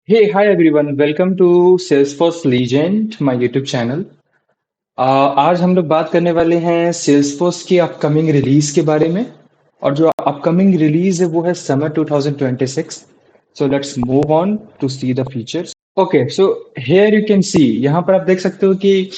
Hi everyone, welcome to Salesforce Legend, my YouTube channel। आज हम लोग बात करने वाले हैं Salesforce की अपकमिंग रिलीज के बारे में। और जो अपकमिंग रिलीज है वो है summer 2026। So let's move on to see the features. Okay, so here you can see, यहाँ पर आप देख सकते हो कि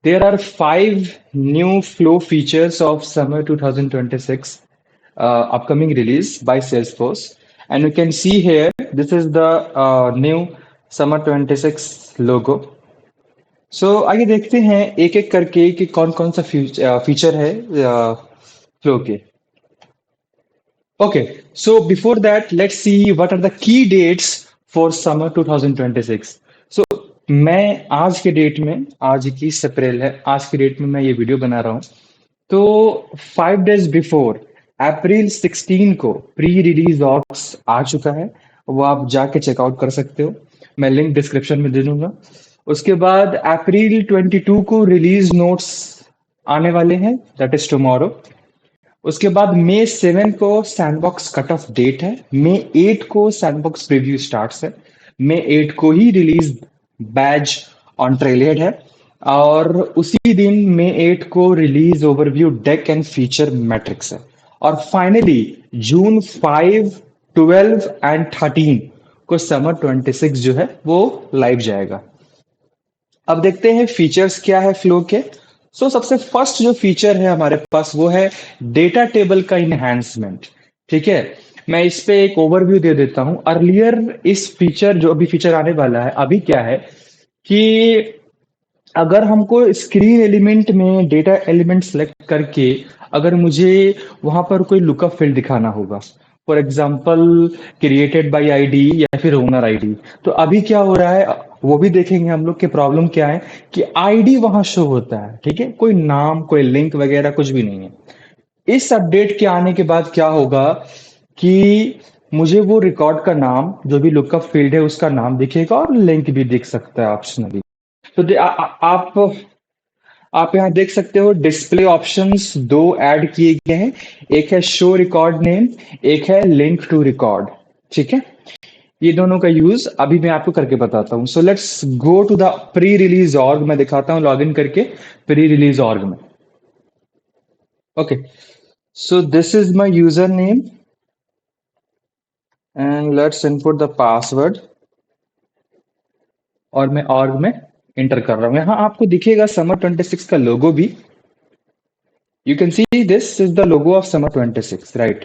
there are 5 new flow features of summer 2026 upcoming release by Salesforce. And you can see here, this is the new Summer 26 logo. So आइए देखते हैं एक एक करके कि कौन कौन सा फीचर है फ्लो के। Okay, so before that, let's see what are the key dates for summer 2026. So मैं आज के डेट में, आज 21 अप्रैल है, आज के डेट में मैं ये वीडियो बना रहा हूँ। तो 5 डेज बिफोर अप्रैल 16 को प्री रिलीज ऑक्स आ चुका है। वो आप जाके चेकआउट कर सकते हो। मैं लिंक डिस्क्रिप्शन में दे दूंगा। उसके बाद अप्रैल 22 को रिलीज नोट्स आने वाले हैं, दैट इज टुमारो। उसके बाद मई 7 को सैंडबॉक्स कट ऑफ डेट है। मई 8 को सैंडबॉक्स प्रीव्यू स्टार्ट्स है। मई 8 को ही रिलीज बैज ऑन ट्रेलहेड है। और उसी दिन मई 8 को release overview deck and feature matrix है। और फाइनली जून 5, 12 एंड 13 को समर 26 जो है वो लाइव जाएगा। अब देखते हैं फीचर्स क्या है फ्लो के। सबसे फर्स्ट जो फीचर है हमारे पास वो है डेटा टेबल का इनहेंसमेंट। ठीक है, मैं इस पे एक ओवरव्यू दे देता हूं। अर्लियर इस फीचर, जो अभी फीचर आने वाला है, अभी क्या है कि अगर हमको स्क्रीन एलिमेंट में डेटा एलिमेंट सेलेक्ट करके अगर मुझे वहां पर कोई लुकअप फील्ड दिखाना होगा, for example created by ID या फिर ओनर आईडी, तो अभी क्या हो रहा है वो भी देखेंगे हम लोग। की प्रॉब्लम क्या है कि आईडी वहां शो होता है, ठीक है, कोई नाम, कोई लिंक वगैरह कुछ भी नहीं है। इस अपडेट के आने के बाद क्या होगा कि मुझे वो रिकॉर्ड का नाम, जो भी लुकअप फील्ड है उसका नाम दिखेगा और लिंक भी दिख सकता है ऑप्शनली। तो आप यहाँ देख सकते हो डिस्प्ले ऑप्शंस दो ऐड किए गए हैं। एक है शो रिकॉर्ड नेम, एक है लिंक टू रिकॉर्ड। ठीक है, ये दोनों का यूज अभी मैं आपको करके बताता हूँ। So let's go to the pre release org. मैं दिखाता हूँ लॉगिन करके प्री रिलीज ऑर्ग में। Okay, so this is my user name and let's input the password. और मैं ऑर्ग में इंटर कर रहा हूँ। यहाँ आपको दिखेगा समर 26 का लोगो भी। You can see this is the logo of Summer 26, right?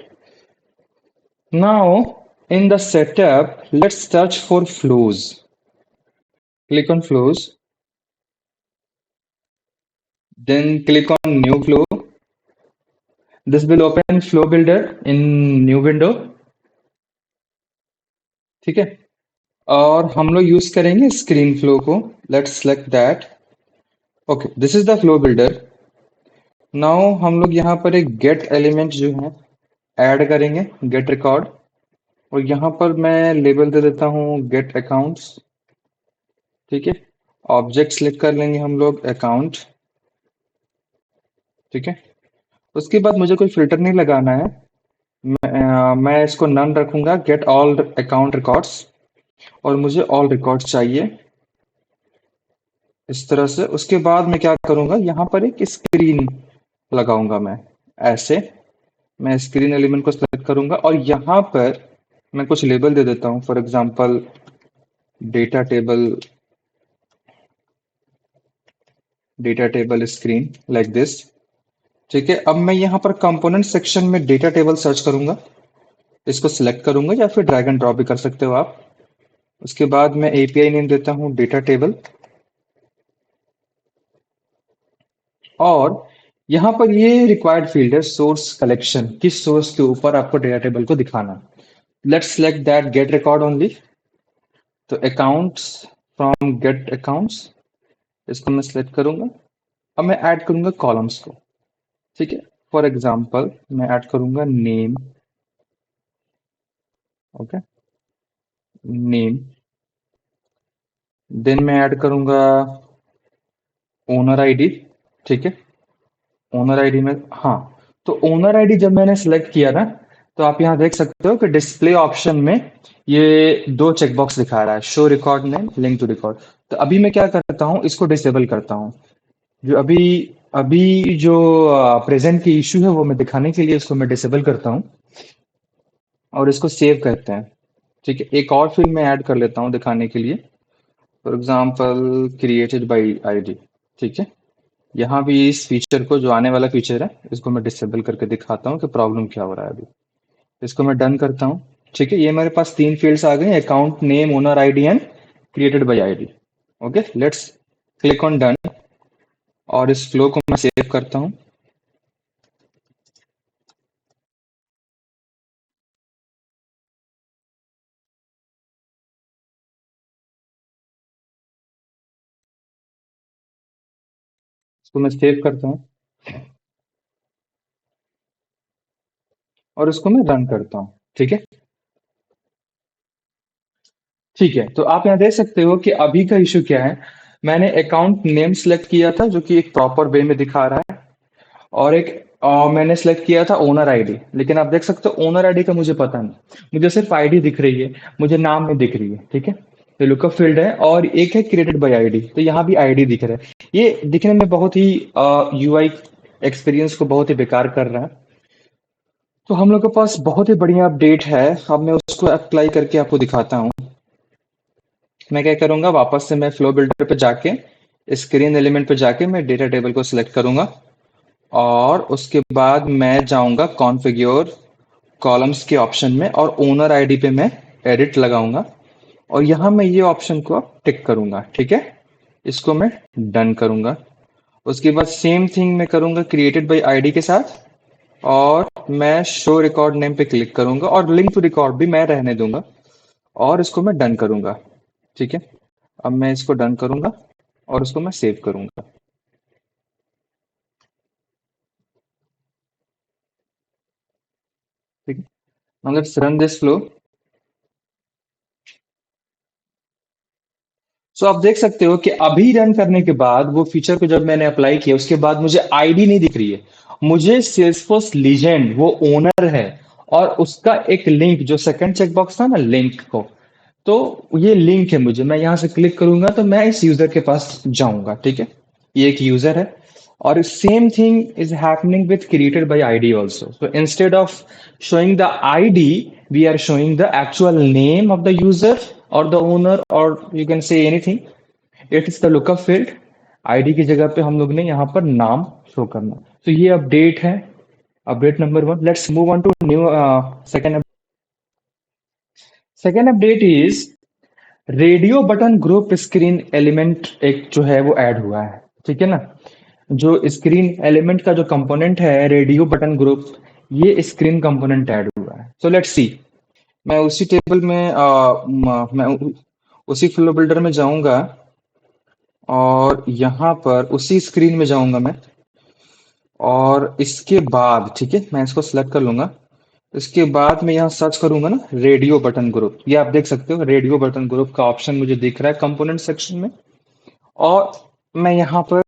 Now, in the setup, let's search for flows. Click on flows, then click on new flow. This will open flow builder in new window. ठीक है, और हम लोग use करेंगे screen flow को। Let's select that. Okay, this is the flow builder. Now हम लोग यहाँ पर एक गेट एलिमेंट जो है ऐड करेंगे, गेट रिकॉर्ड। और यहाँ पर मैं लेबल दे देता हूँ गेट अकाउंट्स। ठीक है, ऑब्जेक्ट सिलेक्ट कर लेंगे हम लोग अकाउंट। ठीक है, उसके बाद मुझे कोई फिल्टर नहीं लगाना है। मैं इसको नन रखूंगा, गेट ऑल अकाउंट रिकॉर्ड्स। और मुझे ऑल रिकॉर्ड्स चाहिए इस तरह से। उसके बाद मैं क्या करूंगा, यहाँ पर एक स्क्रीन लगाऊंगा मैं ऐसे। मैं स्क्रीन एलिमेंट को सेलेक्ट करूंगा और यहाँ पर मैं कुछ लेबल दे देता हूँ, for example data table screen like this. ठीक है, अब मैं यहाँ पर कंपोनेंट सेक्शन में डेटा टेबल सर्च करूंगा। इसको सिलेक्ट करूंगा या फिर ड्रैग एंड ड्रॉप भी कर सकते हो आप। उसके बाद मैं एपीआई नेम देता हूँ डेटा टेबल। और यहाँ पर ये रिक्वायर्ड फील्ड है सोर्स कलेक्शन, किस सोर्स के ऊपर आपको डेटा टेबल को दिखाना। Let's select that get record only. तो अकाउंट्स, फ्रॉम गेट अकाउंट्स, इसको मैं सिलेक्ट करूंगा। अब मैं ऐड करूंगा कॉलम्स को। ठीक है, फॉर एग्जाम्पल मैं ऐड करूंगा नेम। Okay, name. देन मैं ऐड करूंगा ओनर आईडी। ठीक है, ओनर आईडी में, हाँ, तो ओनर आईडी जब मैंने सेलेक्ट किया ना, तो आप यहाँ देख सकते हो कि डिस्प्ले ऑप्शन में ये दो चेकबॉक्स दिखा रहा है, show record name, link to record. तो अभी मैं क्या करता हूँ, इसको डिसेबल करता हूँ। जो अभी अभी जो प्रेजेंट की इश्यू है वो मैं दिखाने के लिए इसको मैं डिसेबल करता हूँ और इसको सेव करते हैं। ठीक है, एक और फील्ड में ऐड कर लेता हूँ दिखाने के लिए। For example created by ID. ठीक है, यहाँ भी इस फीचर को, जो आने वाला फीचर है, इसको मैं डिसेबल करके दिखाता हूँ कि प्रॉब्लम क्या हो रहा है अभी। इसको मैं डन करता हूँ। ठीक है, ये मेरे पास तीन फील्ड्स आ गए, account name, owner ID and created by ID. Okay, let's click on done और इस फ्लो को मैं सेव करता हूँ। इसको मैं सेव करता हूँ और इसको मैं रन करता हूँ। ठीक है, ठीक है, तो आप यहाँ देख सकते हो कि अभी का इशू क्या है। मैंने अकाउंट नेम सेलेक्ट किया था जो कि एक प्रॉपर वे में दिखा रहा है, और एक मैंने सेलेक्ट किया था ओनर आईडी। लेकिन आप देख सकते हो ओनर आईडी का मुझे पता नहीं, मुझे सिर्फ आईडी दिख रही है, मुझे नाम नहीं दिख रही है। ठीक है, तो लुकअप फील्ड है और एक है क्रिएटेड बाय आईडी, तो यहाँ भी आईडी दिख रहा है। ये दिखने में बहुत ही यूआई एक्सपीरियंस को बहुत ही बेकार कर रहा है। तो हम लोग के पास बहुत ही बढ़िया अपडेट है। अब मैं उसको अप्लाई करके आपको दिखाता हूँ। मैं क्या करूंगा, वापस से मैं फ्लो बिल्डर पे जाके स्क्रीन एलिमेंट पे जाके मैं डेटा टेबल को सिलेक्ट करूंगा और उसके बाद मैं जाऊंगा कॉन्फ़िगर कॉलम्स के ऑप्शन में और ओनर आईडी पे मैं एडिट लगाऊंगा और यहाँ मैं ये ऑप्शन को अब टिक करूंगा। ठीक है, इसको मैं डन करूंगा। उसके बाद सेम थिंग मैं करूंगा क्रिएटेड बाय आईडी के साथ और मैं शो रिकॉर्ड नेम पे क्लिक करूंगा और लिंक टू रिकॉर्ड भी मैं रहने दूंगा और इसको मैं डन करूंगा। ठीक है, अब मैं इसको डन करूंगा और उसको मैं सेव करूंगा। ठीक है, now let's run this flow। सो आप देख सकते हो कि अभी रन करने के बाद वो फीचर को जब मैंने अप्लाई किया उसके बाद मुझे आईडी नहीं दिख रही है, मुझे सेल्सफोर्स लीजेंड वो ओनर है और उसका एक लिंक, जो सेकंड चेकबॉक्स था ना लिंक को, तो ये लिंक है। मुझे, मैं यहाँ से क्लिक करूंगा तो मैं इस यूजर के पास जाऊंगा। ठीक है, ये एक यूजर है और same thing is happening with created by ID also. So instead of showing the id, we are showing the actual name of the user or the owner, or you can say anything, it is the lookup field। ID की जगह पे हम लोग ने यहाँ पर नाम show करना। तो ये अपडेट है, update number one. Let's move on to new second. Second update is radio button group screen element, एक जो है वो ऐड हुआ है। ठीक है ना, जो स्क्रीन एलिमेंट का जो कंपोनेंट है रेडियो बटन ग्रुप, ये स्क्रीन कंपोनेंट ऐड हुआ है। So let's see. मैं उसी टेबल में उसी फ्लो बिल्डर में जाऊंगा और यहाँ पर उसी स्क्रीन में जाऊंगा मैं और इसके बाद, ठीक है, मैं इसको सिलेक्ट कर लूंगा। इसके बाद मैं यहाँ सर्च करूंगा ना रेडियो बटन ग्रुप, ये आप देख सकते हो रेडियो बटन ग्रुप का ऑप्शन मुझे दिख रहा है कंपोनेंट सेक्शन में। और मैं यहाँ पर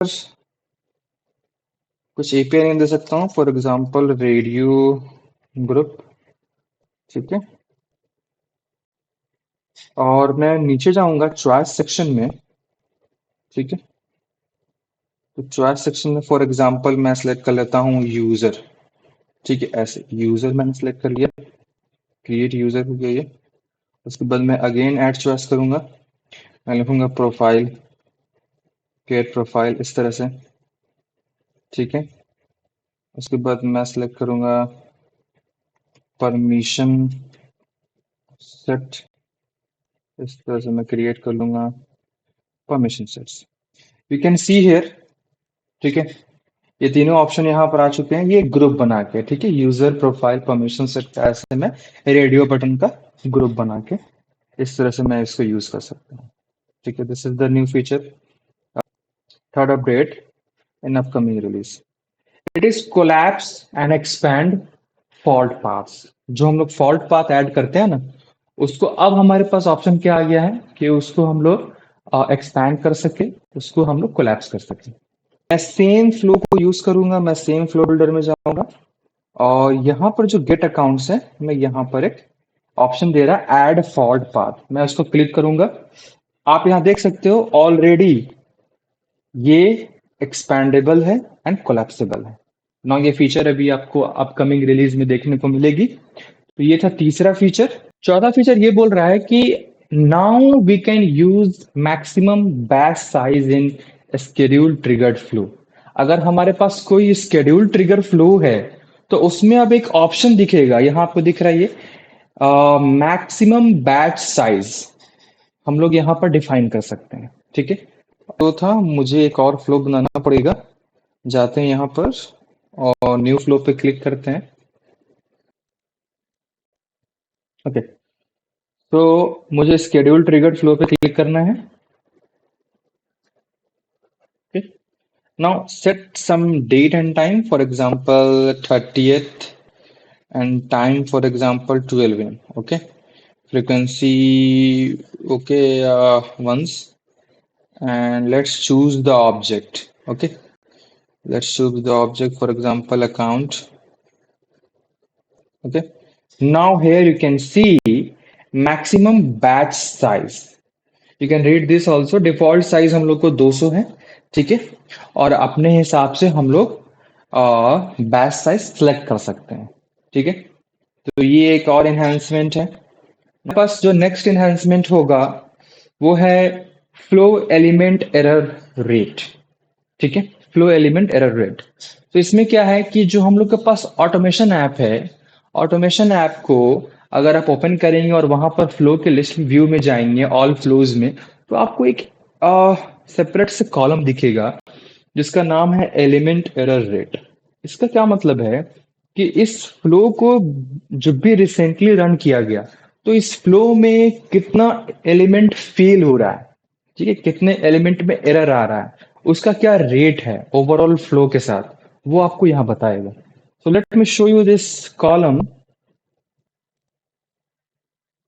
कुछ एपीआई नेम दे सकता हूँ, फॉर एग्जांपल रेडियो ग्रुप। ठीक है, और मैं नीचे जाऊंगा चॉइस सेक्शन में। ठीक है, तो चॉइस सेक्शन में फॉर एग्जांपल मैं सेलेक्ट कर लेता हूँ यूजर। ठीक है, ऐसे यूजर मैंने सेलेक्ट कर लिया, क्रिएट यूजर हो गया ये। उसके बाद मैं अगेन ऐड चॉइस करूंगा, मैं लिखूंगा प्रोफाइल, क्रिएट प्रोफाइल, इस तरह से। ठीक है, उसके बाद मैं सेलेक्ट करूंगा परमिशन सेट, इस तरह से मैं क्रिएट कर लूंगा permission sets. You can see here. ठीक है, ये तीनों ऑप्शन यहाँ पर आ चुके हैं, ये ग्रुप बना के। ठीक है, यूजर, प्रोफाइल, परमिशन सेट, ऐसे में रेडियो बटन का ग्रुप बना के इस तरह से मैं इसको यूज कर सकता हूँ। ठीक है, this is the new feature, third update in upcoming release. It is collapse and expand fault paths. जो हम लोग फॉल्ट पाथ ऐड करते हैं ना, उसको अब हमारे पास ऑप्शन क्या आ गया है कि उसको हम लोग एक्सपैंड कर सके, उसको हम लोग कोलैप्स कर सके। मैं सेम फ्लो को यूज करूंगा, मैं सेम फ्लो बिल्डर में जाऊंगा और यहाँ पर जो गेट अकाउंट्स है, मैं यहाँ पर एक ऑप्शन दे रहा है ऐड फॉल्ट पाथ, मैं उसको क्लिक करूंगा। आप यहाँ देख सकते हो ऑलरेडी ये एक्सपैंडेबल है एंड कोलैप्सिबल है ना। ये फीचर अभी आपको अपकमिंग रिलीज में देखने को मिलेगी। तो ये था तीसरा फीचर। चौथा फीचर ये बोल रहा है कि now we can use maximum batch size in schedule triggered flow. अगर हमारे पास कोई शेड्यूल ट्रिगर फ्लो है तो उसमें अब एक ऑप्शन दिखेगा, यहाँ आपको दिख रहा है ये मैक्सिमम बैच साइज, हम लोग यहाँ पर डिफाइन कर सकते हैं। ठीक है, तो था मुझे एक और फ्लो बनाना पड़ेगा। जाते हैं यहाँ पर और न्यू फ्लो पे क्लिक करते हैं। ओके, तो मुझे स्केड्यूल ट्रिगर्ड फ्लो पे क्लिक करना है। Okay. Now set some date and time, for example 30th, and time for example 12 a.m. Okay, frequency okay, once, and let's choose the object. Okay, let's choose the object, for example account. Okay, now here you can see maximum batch size. You can read this also. Default size हम लोग को 200 है। ठीक है, और अपने हिसाब से हम लोग बैच साइज सेलेक्ट कर सकते हैं। ठीक है, तो ये एक और इन्हांसमेंट है। मेरे पास जो नेक्स्ट इन्हांसमेंट होगा वो है फ्लो एलिमेंट एरर रेट। ठीक है, फ्लो एलिमेंट एरर रेट। तो इसमें क्या है कि जो हम लोग के पास ऑटोमेशन ऐप है, ऑटोमेशन ऐप को अगर आप ओपन करेंगे और वहां पर फ्लो के लिस्ट व्यू में जाएंगे ऑल फ्लोज में, तो आपको एक सेपरेट से कॉलम दिखेगा जिसका नाम है एलिमेंट एरर रेट। इसका क्या मतलब है कि इस फ्लो को जब भी रिसेंटली रन किया गया तो इस फ्लो में कितना एलिमेंट फेल हो रहा है, ठीक है, कितने एलिमेंट में एरर आ रहा है, उसका क्या रेट है ओवरऑल फ्लो के साथ, वो आपको यहाँ बताएगा। So let me show you this column.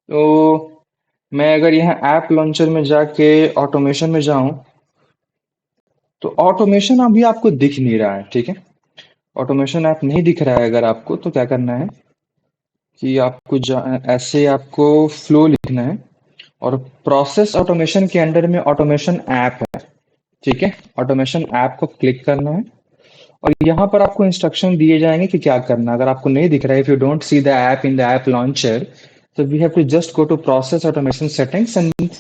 तो मैं अगर यहाँ ऐप लॉन्चर में जाके ऑटोमेशन में जाऊं तो ऑटोमेशन अभी आपको दिख नहीं रहा है। ठीक है, ऑटोमेशन ऐप नहीं दिख रहा है अगर आपको, तो क्या करना है कि आपको ऐसे आपको फ्लो लिखना है और प्रोसेस ऑटोमेशन के अंडर में ऑटोमेशन ऐप है। ठीक है, ऑटोमेशन ऐप को क्लिक करना है और यहाँ पर आपको इंस्ट्रक्शन दिए जाएंगे कि क्या करना है। अगर आपको नहीं दिख रहा है, if you don't see the app in the app launcher, so we have to just go to process automation settings and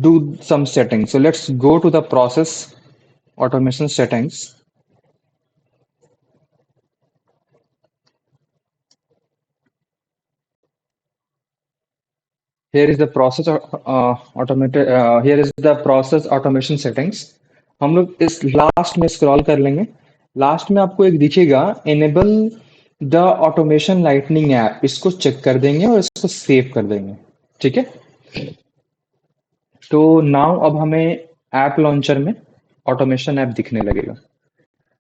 do some settings. So let's go to the process automation settings. Here is the process automated here is the process automation settings. हम लोग इस last में scroll कर लेंगे। Last में आपको एक दिखेगा enable the automation lightning app, इसको चेक कर देंगे और इसको सेव कर देंगे। ठीक है, तो नाउ अब हमें ऐप लॉन्चर में ऑटोमेशन ऐप दिखने लगेगा।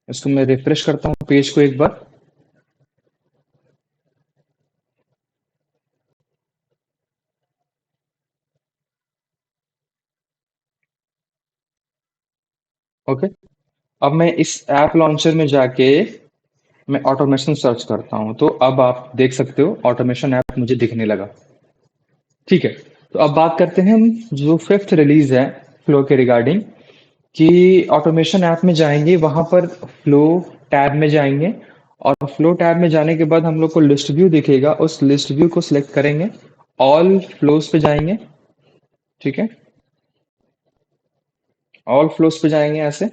इसको मैं रिफ्रेश करता हूँ पेज को एक बार। ओके, अब मैं इस ऐप लॉन्चर में जाके मैं ऑटोमेशन सर्च करता हूँ, तो अब आप देख सकते हो ऑटोमेशन ऐप मुझे दिखने लगा। ठीक है, तो अब बात करते हैं हम जो फिफ्थ रिलीज है फ्लो के रिगार्डिंग, कि ऑटोमेशन ऐप में जाएंगे, वहां पर फ्लो टैब में जाएंगे और फ्लो टैब में जाने के बाद हम लोग को लिस्ट व्यू दिखेगा, उस लिस्ट व्यू को सिलेक्ट करेंगे, ऑल फ्लोज पे जाएंगे। ठीक है, ऑल फ्लोज पे जाएंगे ऐसे।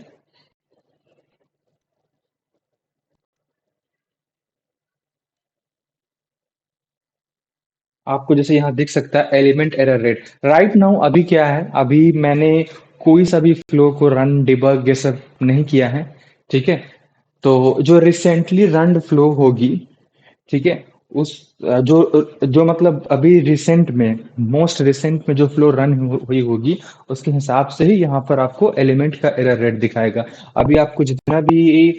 आपको जैसे यहाँ दिख सकता है element error rate right now. अभी क्या है, अभी मैंने कोई सा भी फ्लो को रन डिबग ये सब नहीं किया है। ठीक है, तो जो रिसेंटली रन फ्लो होगी, ठीक है, उस जो जो मतलब अभी रिसेंट में मोस्ट रिसेंट में जो फ्लो रन हुई होगी उसके हिसाब से ही यहाँ पर आपको एलिमेंट का एरर रेट दिखाएगा। अभी आपको जितना भी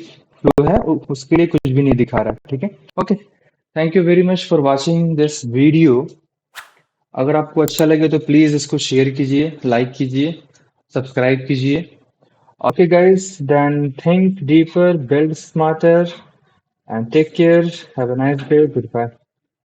फ्लो है उसके लिए कुछ भी नहीं दिखा रहा। ठीक है, okay, thank you very much for watching this video. अगर आपको अच्छा लगे तो प्लीज इसको शेयर कीजिए, लाइक कीजिए, सब्सक्राइब कीजिए। Okay guys, then think deeper, build smarter, and take care. Have a nice day. Goodbye.